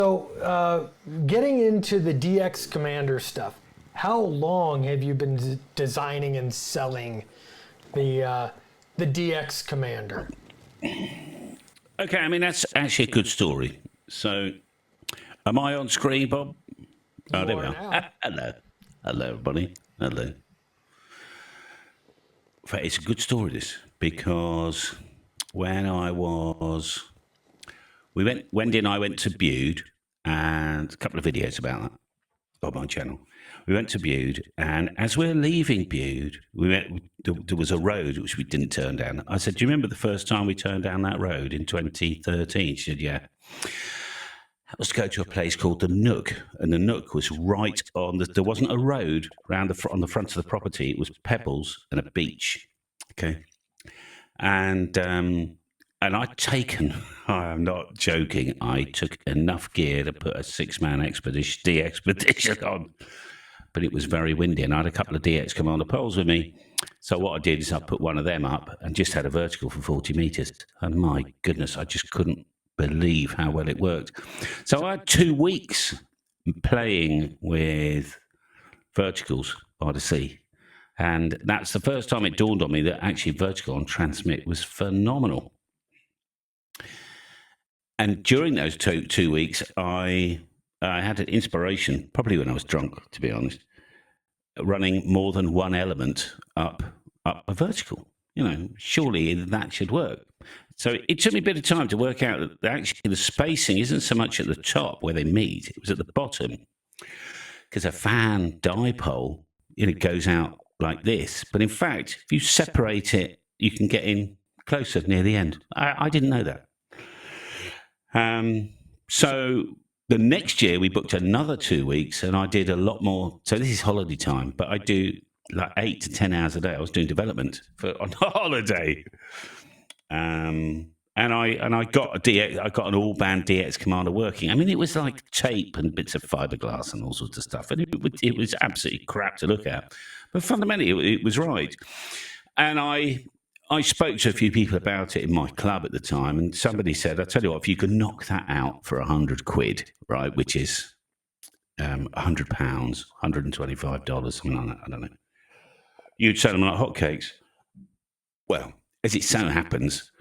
So, getting into the DX Commander stuff, how long have you been designing and selling the DX Commander? Okay, I mean, that's actually a good story. So, am I on screen, Bob? Oh, there we are. Hello. Hello, everybody. Hello. It's a good story, this, because when Wendy and I went to Bude, and a couple of videos about that on my channel. We went to Bude, and as we're leaving Bude, there was a road which we didn't turn down. I said, do you remember the first time we turned down that road in 2013? She said, yeah. That was to go to a place called the Nook, and the Nook was right on there wasn't a road on the front of the property. It was pebbles and a beach. Okay. And I'd taken, I am not joking, I took enough gear to put a 6-man expedition on. But it was very windy, and I had a couple of DX Commander poles with me. So what I did is I put one of them up and just had a vertical for 40 meters. And my goodness, I just couldn't believe how well it worked. So I had 2 weeks playing with verticals by the sea. And that's the first time it dawned on me that actually vertical on transmit was phenomenal. And during those two weeks, I had an inspiration, probably when I was drunk, to be honest, running more than one element up a vertical. You know, surely that should work. So it took me a bit of time to work out that actually the spacing isn't so much at the top where they meet, it was at the bottom. Because a fan dipole, goes out like this. But in fact, if you separate it, you can get in closer near the end. I didn't know that. So the next year we booked another 2 weeks, and I did a lot more. So this is holiday time, but I do like 8 to 10 hours a day. I was doing development on holiday. And I got a DX. I got an all-band DX Commander working. I mean, it was like tape and bits of fiberglass and all sorts of stuff, and it was absolutely crap to look at. But fundamentally, it was right. And I spoke to a few people about it in my club at the time, and somebody said, "I tell you what, if you could knock that out for £100, right, which is £100, $125, something like that, I don't know, you'd sell them like hotcakes." Well, as it so happens,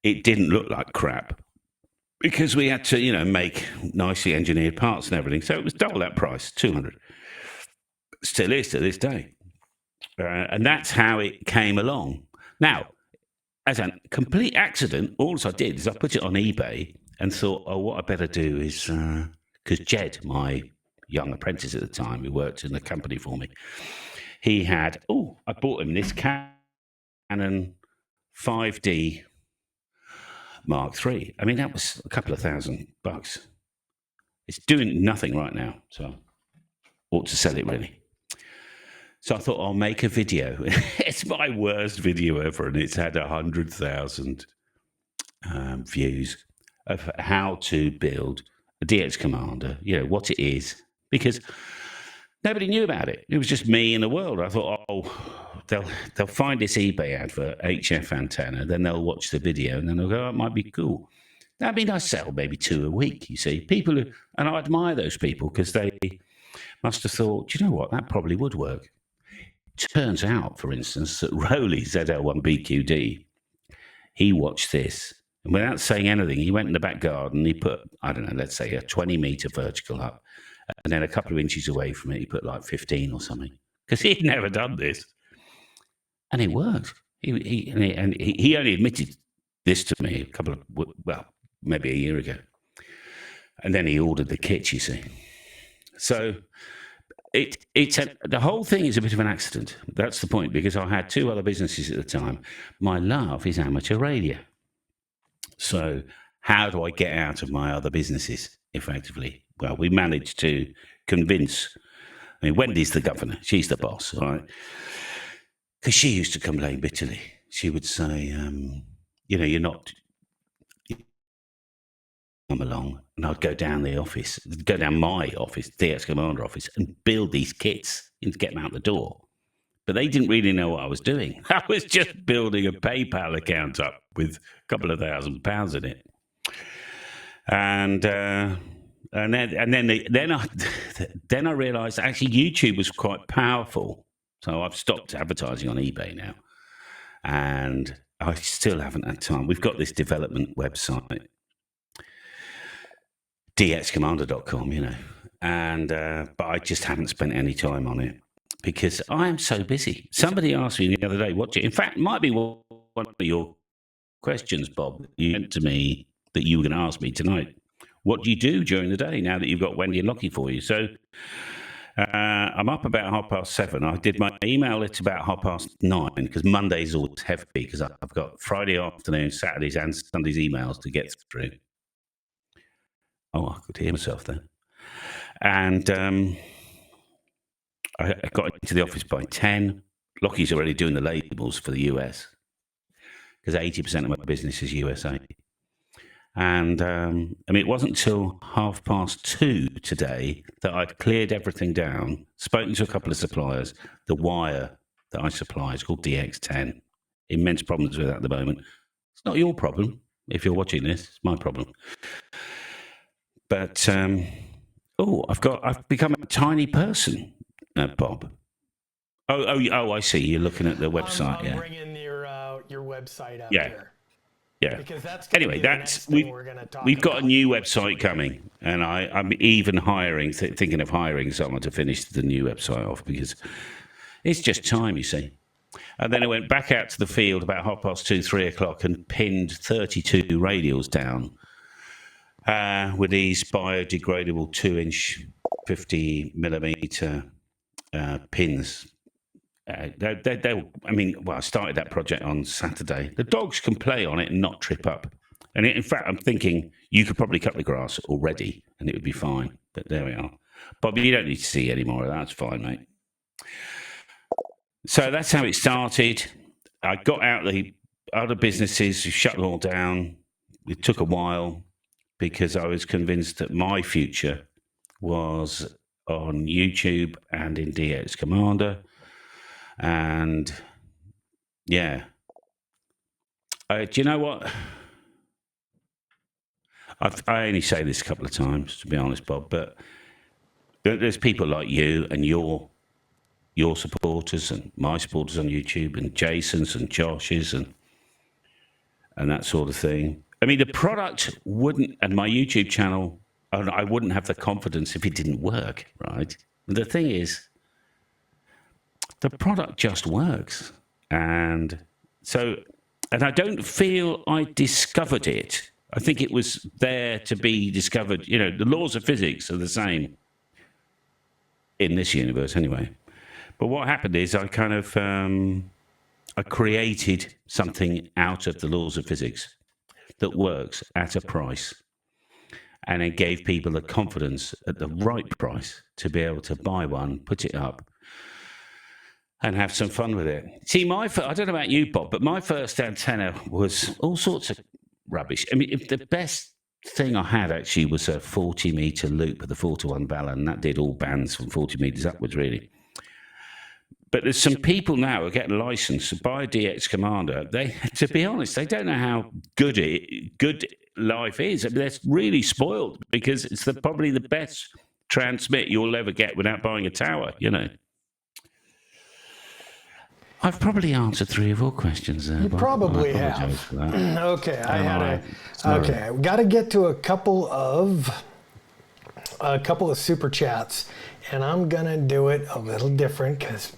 it didn't look like crap because we had to, make nicely engineered parts and everything. So it was double that price, $200. Still is to this day. And that's how it came along. Now, as a complete accident, all I did is I put it on eBay and thought, what I better do is, because Jed, my young apprentice at the time, who worked in the company for me, he had, I bought him this Canon 5D Mark III. I mean, that was a couple of $1,000. It's doing nothing right now, so ought to sell it really. So I thought I'll make a video. It's my worst video ever, and it's had 100,000 views of how to build a DX Commander, what it is, because nobody knew about it. It was just me in the world. I thought, they'll find this eBay advert, HF antenna, then they'll watch the video, and then they'll go, it might be cool. I mean, I sell maybe 2 a week, you see. And I admire those people because they must have thought, you know what, that probably would work. Turns out, for instance, that Rowley, ZL1BQD, he watched this, and without saying anything, he went in the back garden, he put, I don't know, let's say a 20-meter vertical up, and then a couple of inches away from it, he put like 15 or something, because he'd never done this. And it worked. He only admitted this to me maybe a year ago. And then he ordered the kit, you see. So the whole thing is a bit of an accident. That's the point, because I had 2 other businesses at the time. My love is amateur radio. So how do I get out of my other businesses, effectively? Well, we managed to convince, Wendy's the governor. She's the boss, all right? Because she used to complain bitterly. She would say, you're not... come along, and I'd go down my office, DX Commander office, and build these kits and get them out the door. But they didn't really know what I was doing. I was just building a PayPal account up with a couple of £1,000 in it. And And then I realised actually YouTube was quite powerful. So I've stopped advertising on eBay now, and I still haven't had time. We've got this development website, dxcommander.com, and but I just haven't spent any time on it because I am so busy. Somebody asked me the other day, in fact, it might be one of your questions, Bob, you meant to me that you were going to ask me tonight. What do you do during the day now that you've got Wendy and Lockie for you? So I'm up about 7:30. I did my email at about 9:30 because Monday's always heavy because I've got Friday afternoon, Saturdays and Sundays emails to get through. Oh, I could hear myself then. And I got into the office by 10. Lockie's already doing the labels for the US because 80% of my business is USA. And it wasn't until 2:30 today that I'd cleared everything down, spoken to a couple of suppliers. The wire that I supply is called DX10. Immense problems with that at the moment. It's not your problem. If you're watching this, it's my problem. But, I've become a tiny person, Bob. Oh, I see. You're looking at the website, I'm bringing your website up here. Yeah. Because that's we've got a new website coming, and I'm even thinking of hiring someone to finish the new website off because it's just time, you see. And then I went back out to the field about 2:30, 3 o'clock, and pinned 32 radials down with these biodegradable 2-inch, 50mm pins. I started that project on Saturday. The dogs can play on it and not trip up. And in fact, I'm thinking you could probably cut the grass already and it would be fine. But there we are. Bob, you don't need to see any more of that. It's fine, mate. So that's how it started. I got out the other businesses, shut them all down. It took a while because I was convinced that my future was on YouTube and in DX Commander. And yeah, do you know what? I only say this a couple of times, to be honest, Bob, but there's people like you and your supporters and my supporters on YouTube and Jason's and Josh's and that sort of thing. I mean, the product wouldn't, and my YouTube channel, I wouldn't have the confidence if it didn't work, right? The thing is, the product just works. And I don't feel I discovered it. I think it was there to be discovered. The laws of physics are the same in this universe anyway. But what happened is I kind of, I created something out of the laws of physics that works at a price. And it gave people the confidence at the right price to be able to buy one, put it up, and have some fun with it. See, I don't know about you, Bob, but my first antenna was all sorts of rubbish. I mean, the best thing I had actually was a 40-meter loop with a 4-to-1 balun, and that did all bands from 40 meters upwards, really. But there's some people now who are getting licensed to buy a DX Commander. To be honest, they don't know how good life is. I mean, they're really spoiled because it's probably the best transmit you'll ever get without buying a tower, I've probably answered 3 or 4 questions there. You probably have. Okay, we got to get to a couple of super chats, and I'm gonna do it a little different because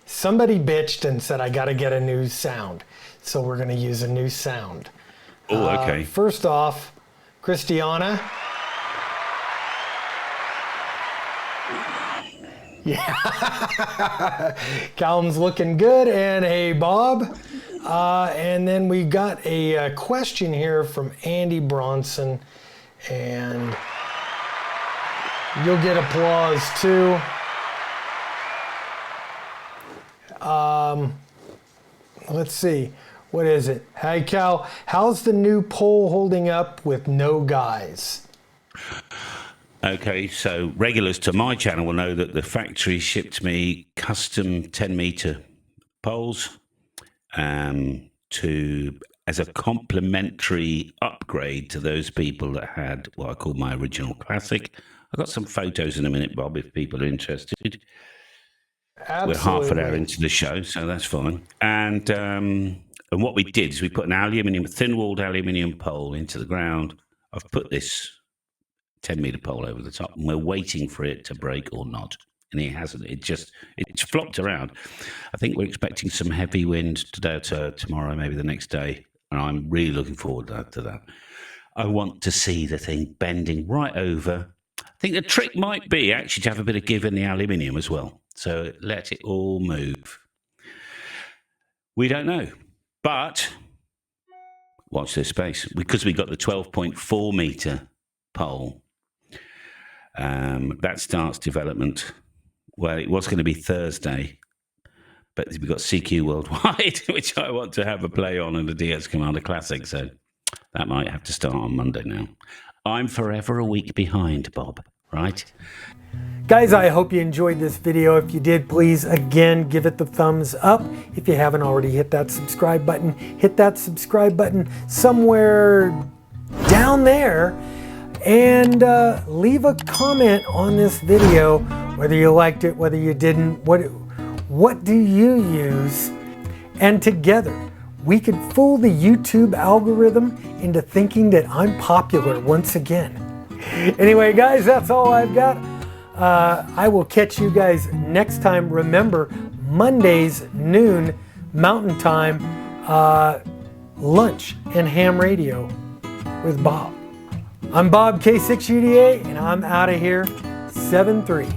somebody bitched and said I got to get a new sound, so we're gonna use a new sound. Oh, okay. First off, Christiana. Yeah, Callum's looking good, and hey, Bob. And then we got a question here from Andy Bronson, and you'll get applause too. Let's see, what is it? Hey, Cal, how's the new pole holding up with no guys? Okay, so regulars to my channel will know that the factory shipped me custom 10-meter poles to as a complimentary upgrade to those people that had what I call my original classic. I've got some photos in a minute, Bob, if people are interested. Absolutely. We're half an hour into the show, so that's fine. And what we did is we put an thin-walled aluminium pole into the ground. I've put this 10-meter pole over the top, and we're waiting for it to break or not. And it hasn't. It's flopped around. I think we're expecting some heavy wind today or tomorrow, maybe the next day. And I'm really looking forward to that. I want to see the thing bending right over. I think the trick might be actually to have a bit of give in the aluminium as well. So let it all move. We don't know. But watch this space. Because we got the 12.4 meter pole, that starts development. Well, it was going to be Thursday, but we've got CQ Worldwide, which I want to have a play on in the DX Commander Classic, so that might have to start on Monday now. I'm forever a week behind, Bob, right? Guys, I hope you enjoyed this video. If you did, please, again, give it the thumbs up. If you haven't already, hit that subscribe button. Hit that subscribe button somewhere down there. And leave a comment on this video, whether you liked it, whether you didn't, what do you use? And together, we could fool the YouTube algorithm into thinking that I'm popular once again. Anyway, guys, that's all I've got. I will catch you guys next time. Remember, Mondays, noon, Mountain Time, lunch and ham radio with Bob. I'm Bob, K6UDA, and I'm out of here, 7-3.